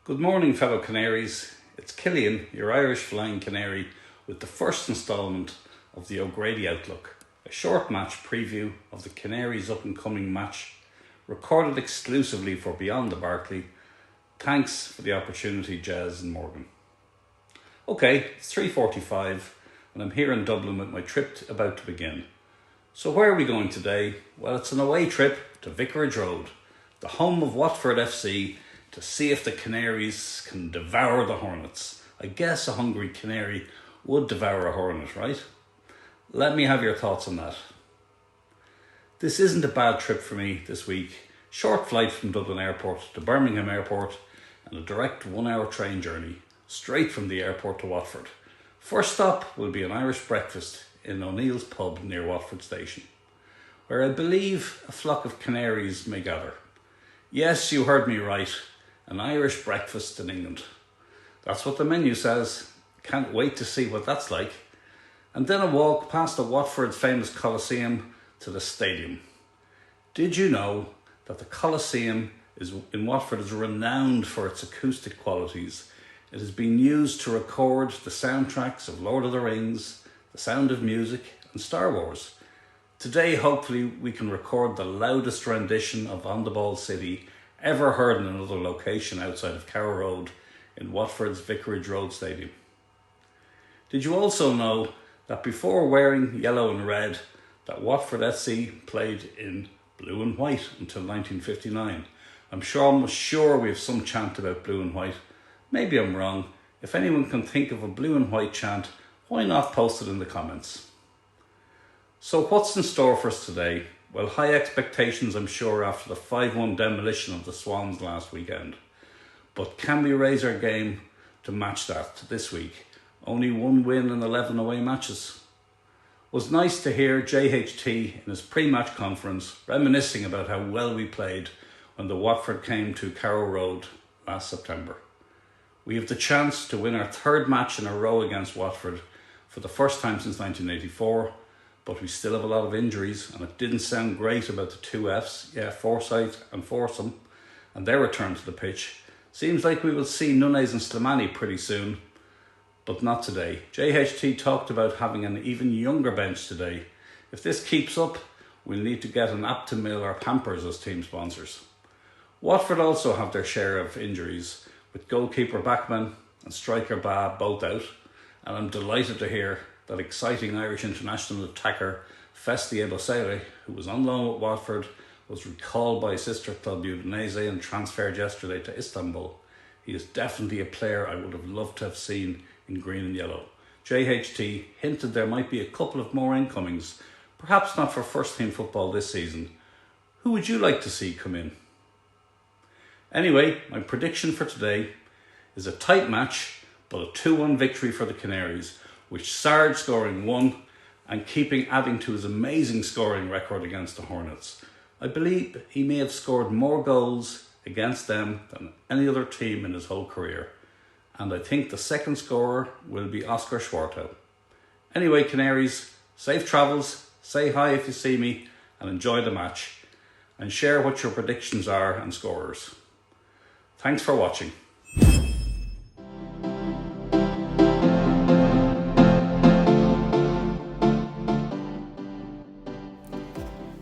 Good morning, fellow Canaries. It's Cillian, your Irish flying canary, with the first instalment of the O'Grady Outlook, a short match preview of the Canaries' up-and-coming match, recorded exclusively for Beyond the Barclay. Thanks for the opportunity, Jez and Morgan. Okay, it's 3:45 and I'm here in Dublin with my trip about to begin. So where are we going today? Well, it's an away trip to Vicarage Road, the home of Watford FC, to see if the Canaries can devour the Hornets. I guess a hungry canary would devour a hornet, right? Let me have your thoughts on that. This isn't a bad trip for me this week. Short flight from Dublin Airport to Birmingham Airport and a direct 1 hour train journey straight from the airport to Watford. First stop will be an Irish breakfast in O'Neill's pub near Watford Station, where I believe a flock of canaries may gather. Yes, you heard me right. An Irish breakfast in England. That's what the menu says. Can't wait to see what that's like. And then a walk past the Watford's famous Coliseum to the stadium. Did you know that the Coliseum in Watford is renowned for its acoustic qualities? It has been used to record the soundtracks of Lord of the Rings, The Sound of Music and Star Wars. Today, hopefully, we can record the loudest rendition of On the Ball City ever heard in another location outside of Carrow Road in Watford's Vicarage Road Stadium. Did you also know that before wearing yellow and red, that Watford SC played in blue and white until 1959? I'm sure we have some chant about blue and white. Maybe I'm wrong. If anyone can think of a blue and white chant, why not post it in the comments? So what's in store for us today? Well, high expectations, I'm sure, after the 5-1 demolition of the Swans last weekend. But can we raise our game to match that this week? Only one win in 11 away matches. It was nice to hear JHT in his pre-match conference reminiscing about how well we played when the Watford came to Carrow Road last September. We have the chance to win our third match in a row against Watford for the first time since 1984. But we still have a lot of injuries, and it didn't sound great about the two Fs, Forsyth and Forsome, and their return to the pitch. Seems like we will see Nunes and Slimani pretty soon, but not today. JHT talked about having an even younger bench today. If this keeps up, we'll need to get an Aptamil or Pampers as team sponsors. Watford also have their share of injuries, with goalkeeper Bachmann and striker Ba both out, and I'm delighted to hear that exciting Irish international attacker Festi Ebosele, who was on loan at Watford, was recalled by sister club Udinese and transferred yesterday to Istanbul. He is definitely a player I would have loved to have seen in green and yellow. JHT hinted there might be a couple of more incomings, perhaps not for first team football this season. Who would you like to see come in? Anyway, my prediction for today is a tight match, but a 2-1 victory for the Canaries, with Sarge scoring 1 and keeping adding to his amazing scoring record against the Hornets. I believe he may have scored more goals against them than any other team in his whole career. And I think the second scorer will be Oscar Schwartau. Anyway, Canaries, safe travels, say hi if you see me, and enjoy the match. And share what your predictions are and scorers. Thanks for watching.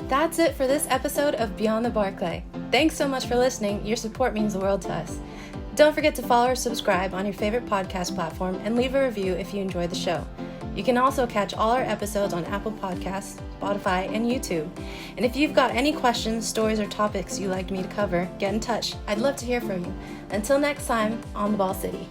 That's it for this episode of Beyond the Barclay. Thanks so much for listening. Your support means the world to us. Don't forget to follow or subscribe on your favorite podcast platform and leave a review if you enjoyed the show. You can also catch all our episodes on Apple Podcasts, Spotify, and YouTube. And if you've got any questions, stories, or topics you'd like me to cover, get in touch. I'd love to hear from you. Until next time, on the Ball City.